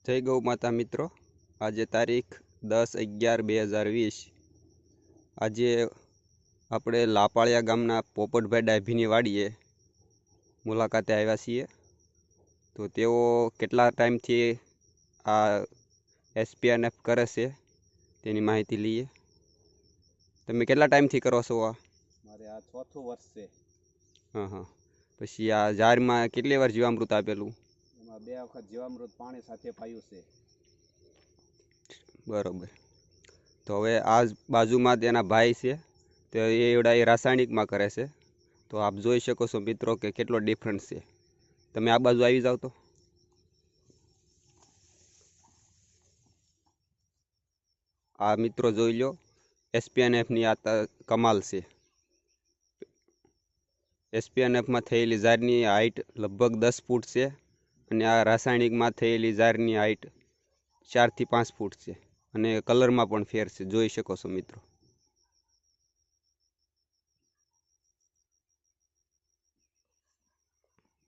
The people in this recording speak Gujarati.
જય ગૌ માતા મિત્રો, આજે તારીખ 10/11/2020 આજે આપણે લાપાળિયા ગામના પોપટભાઈ ડાભીની વાડીએ મુલાકાતે આવ્યા છીએ। તો તેઓ કેટલા ટાઈમથી આ એસપીએનએફ કરે છે તેની માહિતી લઈએ। તમે કેટલા ટાઈમથી કરો છો આ? મારે આ ચોથું વર્ષ છે। હા, પછી આ ઝાડમાં કેટલી વાર જીવામૃત આપેલું? એમાં 2 વખત જીવામૃત પાણી સાથે પાયું છે। બરોબર। તો હવે આ બાજુમાં તેના ભાઈ છે, તો એ રાસાયણિકમાં કરે છે। તો આપ જોઈ શકો છો મિત્રો કે કેટલો ડિફરન્સ છે। તમે આ બાજુ આવી જાવ તો આ મિત્રો જોઈ લો, એસપીએનએફની આ કમાલ છે। એસપીએનએફમાં થયેલી ઝાડની હાઇટ લગભગ 10 ફૂટ છે અને આ રાસાયણિકમાં થયેલી ઝાડની હાઇટ 4 થી 5 ફૂટ છે અને કલરમાં પણ ફેર છે, જોઈ શકો છો મિત્રો।